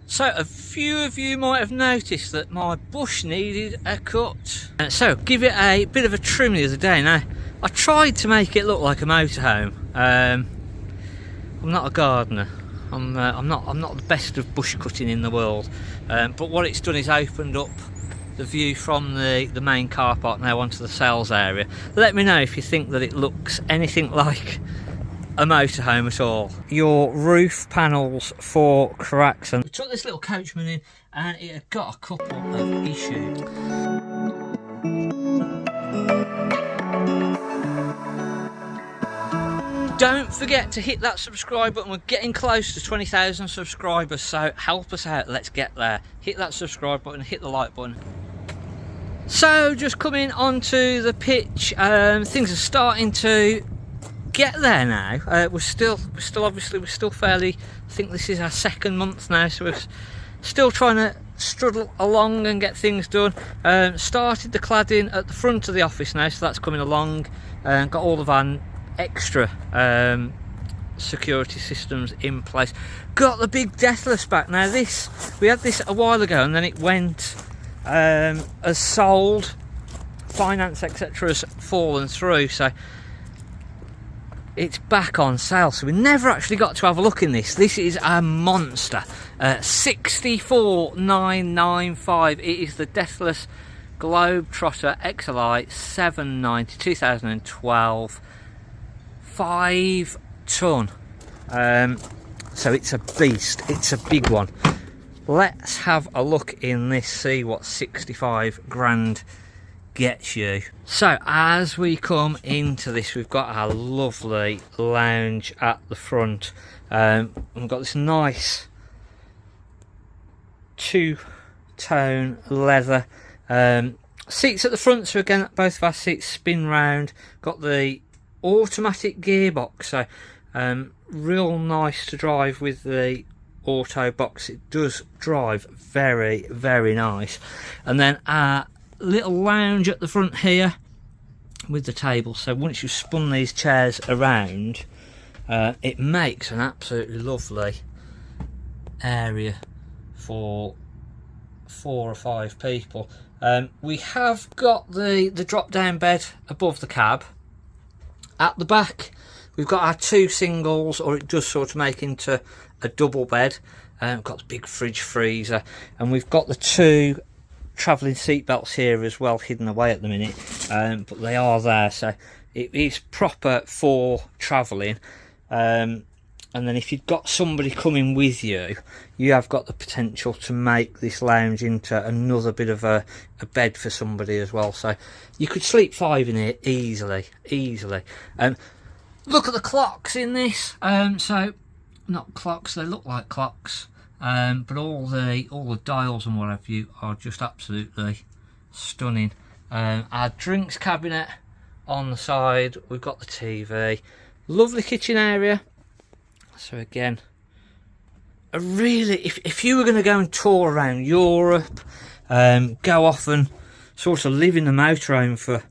So a few of you might have noticed that my bush needed a cut. So give it a bit of a trim the other day. Now I tried to make it look like a motorhome. I'm not a gardener. I'm not the best of bush cutting in the world. But what it's done is opened up the view from the main car park now onto the sales area. Let me know if you think that it looks anything like a motorhome at all. Your roof panels for cracks, and we took this little Coachman in and it had got a couple of issues. Don't forget to hit that subscribe button. We're getting close to 20,000 subscribers, so help us out. Let's get there. Hit that subscribe button, hit the like button. So just coming onto the pitch, things are starting to get there now. We're still fairly, I think this is our second month now, so we're still trying to struggle along and get things done. Started the cladding at the front of the office now, so that's coming along. Got all of our extra security systems in place. Got the big Dethleffs back now. This, we had this a while ago and then it went as sold, finance etc has fallen through, so it's back on sale. So we never actually got to have a look in this. This is a monster. 64,995. It is the Dethleffs Globetrotter XLI 790 2012, 5 ton. So it's a beast. It's a big one. Let's have a look in this, see what 65 grand gets you. So as we come into this, we've got our lovely lounge at the front. We've got this nice two-tone leather seats at the front, so again both of our seats spin round. Got the automatic gearbox, so real nice to drive with the auto box. It does drive very, very nice. And then our little lounge at the front here with the table, so once you've spun these chairs around, it makes an absolutely lovely area for 4 or 5 people. We have got the drop down bed above the cab. At the back we've got our 2 singles, or it does sort of make into a double bed. We've got the big fridge freezer, and we've got the 2 travelling seat belts here as well, hidden away at the minute, but they are there, so it is proper for travelling. And then if you've got somebody coming with you, you have got the potential to make this lounge into another bit of a bed for somebody as well, so you could sleep 5 in here easily. Look at the clocks in this. So not clocks, they look like clocks, but all the dials and what have you are just absolutely stunning. Our drinks cabinet on the side, we've got the TV, lovely kitchen area. So again, a really, if you were going to go and tour around Europe, go off and sort of live in the motorhome for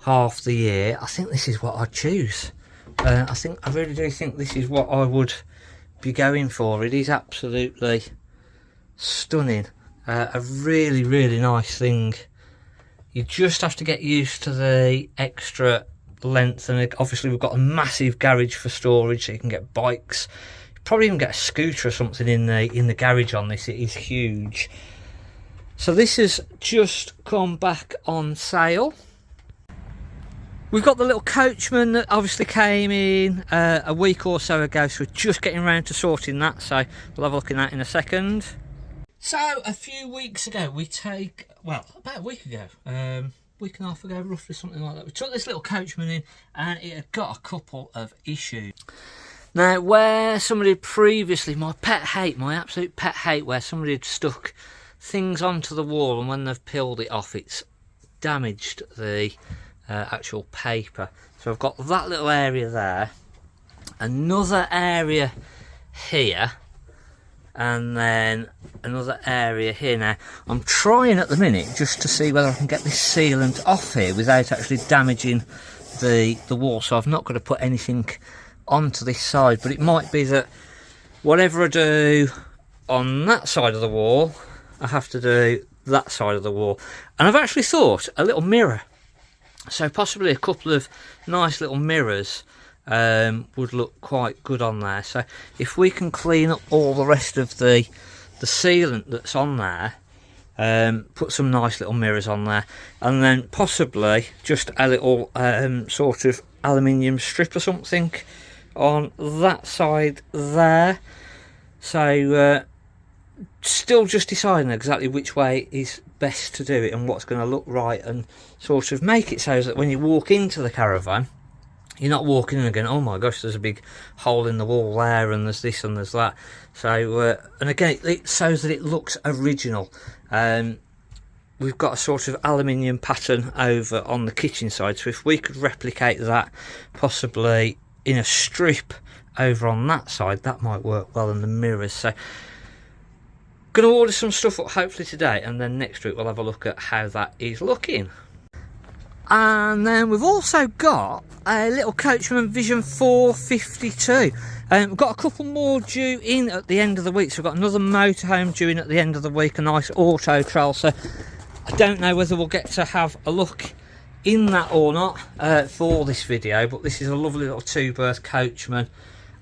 half the year, I think this is what I'd choose. I really do think this is what I would be going for. It is absolutely stunning. A really, really nice thing. You just have to get used to the extra length, and obviously we've got a massive garage for storage, so you can get bikes, probably even get a scooter or something in the garage on this. It is huge. So this has just come back on sale. We've got the little Coachman that obviously came in a week or so ago, so we're just getting around to sorting that, so we'll have a look at that in a second. So a few weeks ago, about a week ago, week and a half ago roughly, something like that, we took this little Coachman in and it had got a couple of issues. Now, where somebody had previously, my absolute pet hate, where somebody had stuck things onto the wall, and when they've peeled it off, it's damaged the actual paper. So I've got that little area there, another area here, and then another area here. Now I'm trying at the minute just to see whether I can get this sealant off here without actually damaging the wall, so I've not got to put anything onto this side, but it might be that whatever I do on that side of the wall, I have to do that side of the wall. And I've actually thought a little mirror, so possibly a couple of nice little mirrors would look quite good on there. So if we can clean up all the rest of the sealant that's on there, put some nice little mirrors on there, and then possibly just a little sort of aluminium strip or something on that side there. So still just deciding exactly which way is best to do it and what's going to look right, and sort of make it so that when you walk into the caravan, you're not walking in and going, oh my gosh, there's a big hole in the wall there, and there's this and there's that. So and again, it shows that it looks original. We've got a sort of aluminium pattern over on the kitchen side, so if we could replicate that possibly in a strip over on that side, that might work well in the mirrors. So going to order some stuff up hopefully today, and then next week we'll have a look at how that is looking. And then we've also got a little Coachman Vision 452. We've got a couple more due in at the end of the week. So we've got another motorhome due in at the end of the week, a nice auto trail. So I don't know whether we'll get to have a look in that or not for this video, but this is a lovely little two-berth Coachman.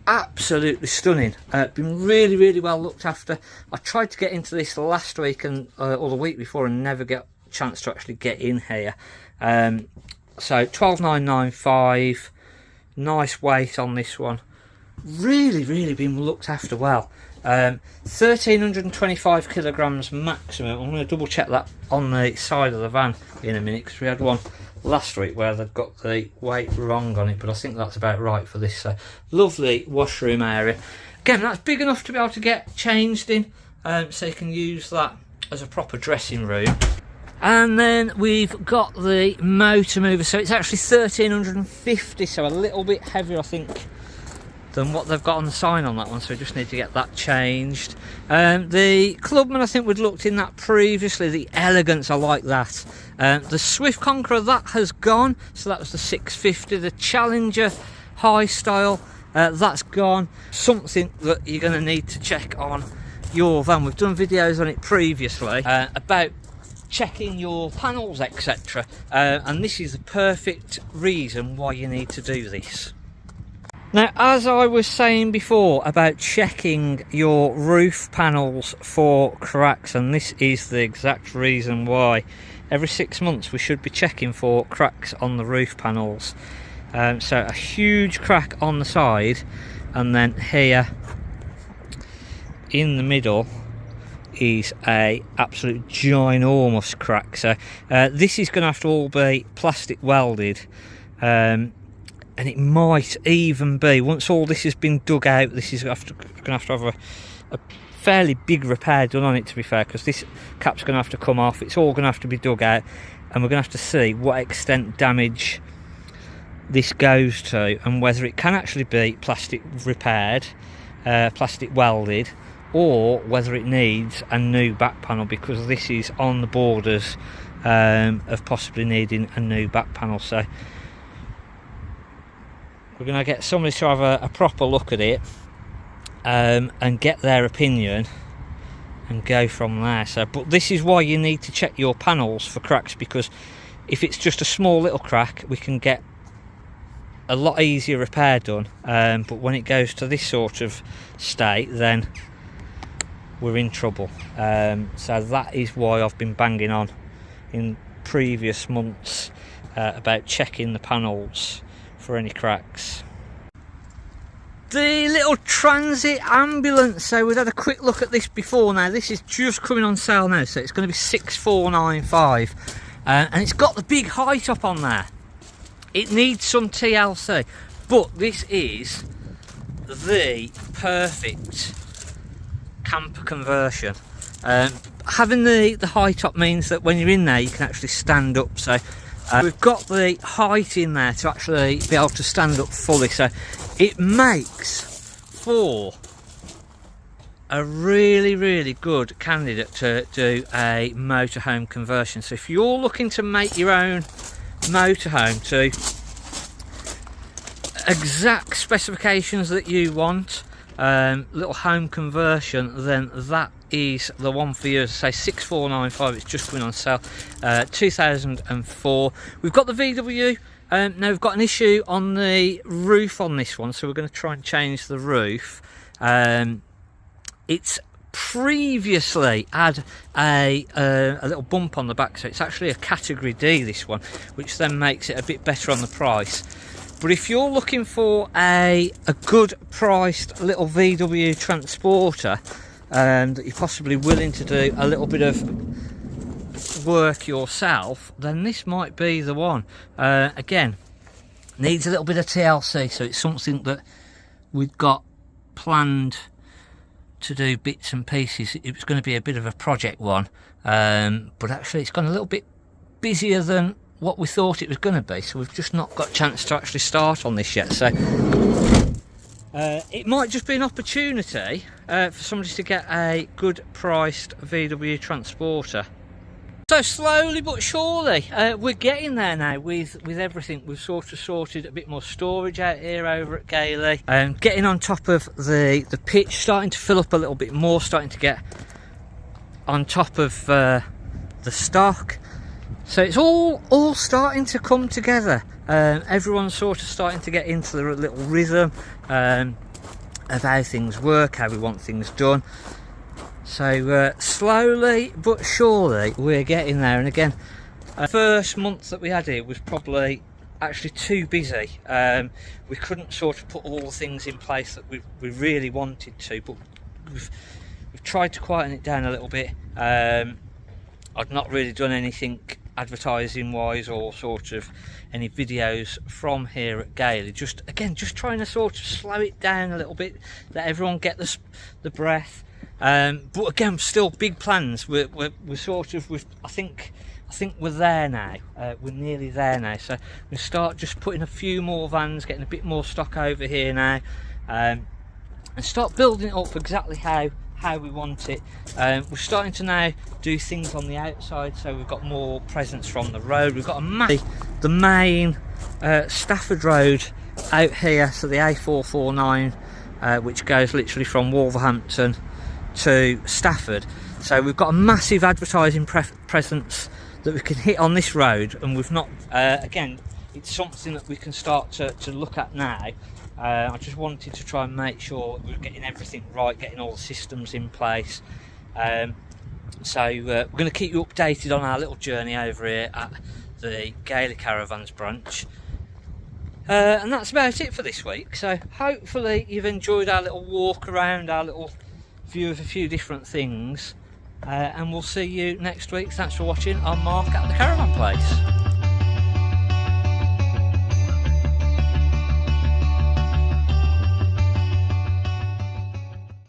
Absolutely stunning. Been really well looked after. I tried to get into this last week and or the week before and never get a chance to actually get in here. So 12,995, nice weight on this one. Really been looked after well. 1,325 kilograms maximum. I'm going to double check that on the side of the van in a minute, because we had one last week where they've got the weight wrong on it, but I think that's about right for this. So lovely washroom area. Again, that's big enough to be able to get changed in, so you can use that as a proper dressing room. And then we've got the motor mover, so it's actually 1,350, so a little bit heavier I think than what they've got on the sign on that one, so we just need to get that changed. The Clubman, I think we'd looked in that previously. The Elegance, I like that. The Swift Conqueror, that has gone, so that was the 650. The Challenger High Style, that's gone. Something that you're going to need to check on your van. We've done videos on it previously about checking your panels, etc. And this is the perfect reason why you need to do this. Now, as I was saying before about checking your roof panels for cracks, and this is the exact reason why. Every 6 months we should be checking for cracks on the roof panels. So a huge crack on the side, and then here in the middle is a absolute ginormous crack. So this is going to have to all be plastic welded. And it might even be, once all this has been dug out, this is going to have a fairly big repair done on it, to be fair, because this cap's going to have to come off. It's all going to have to be dug out, and we're going to have to see what extent damage this goes to, and whether it can actually be plastic repaired, plastic welded, or whether it needs a new back panel, because this is on the borders of possibly needing a new back panel. So we're going to get somebody to have a proper look at it and get their opinion and go from there. So, but this is why you need to check your panels for cracks, because if it's just a small little crack, we can get a lot easier repair done. But when it goes to this sort of state, then we're in trouble. So that is why I've been banging on in previous months about checking the panels for any cracks. The little transit ambulance, so we've had a quick look at this before. Now this is just coming on sale now, so it's going to be 6,495, and it's got the big height up on there. It needs some TLC, but this is the perfect camper conversion. Having the height up means that when you're in there you can actually stand up. So we've got the height in there to actually be able to stand up fully, so it makes for a really good candidate to do a motorhome conversion. So if you're looking to make your own motorhome to exact specifications that you want, little home conversion, then that is the one for you. As I say, 6495. It's just going on sale. 2004. We've got the VW. Now we've got an issue on the roof on this one, so we're going to try and change the roof. It's previously had a little bump on the back, so it's actually a category D, this one, which then makes it a bit better on the price. But if you're looking for a good priced little VW transporter that you're possibly willing to do a little bit of work yourself, then this might be the one. Again, needs a little bit of TLC, so it's something that we've got planned to do bits and pieces. It was going to be a bit of a project one, but actually it's gone a little bit busier than what we thought it was going to be, so we've just not got a chance to actually start on this yet. So it might just be an opportunity for somebody to get a good priced VW transporter. So slowly but surely we're getting there now with everything. We've sort of sorted a bit more storage out here over at Gailey, and getting on top of the pitch, starting to fill up a little bit more, starting to get on top of the stock. So it's all starting to come together. Everyone's sort of starting to get into the little rhythm of how things work, how we want things done. So slowly but surely we're getting there. And again, the first month that we had here was probably actually too busy. We couldn't sort of put all the things in place that we really wanted to, but we've tried to quieten it down a little bit. I've not really done anything advertising wise or sort of any videos from here at Gailey, just trying to sort of slow it down a little bit, let everyone get the breath. But again, still big plans. We're sort of, I think we're there now. We're nearly there now, so we start just putting a few more vans, getting a bit more stock over here now, and start building it up exactly how we want it. We're starting to now do things on the outside, so we've got more presence from the road. We've got the main Stafford Road out here, so the A449, which goes literally from Wolverhampton to Stafford. So we've got a massive advertising presence that we can hit on this road, and we've not again, it's something that we can start to look at now. I just wanted to try and make sure we're getting everything right, getting all the systems in place. So we're going to keep you updated on our little journey over here at the Gailey Caravans branch. And that's about it for this week. So hopefully you've enjoyed our little walk around, our little view of a few different things. And we'll see you next week. Thanks for watching. I'm Mark at the Caravan Place.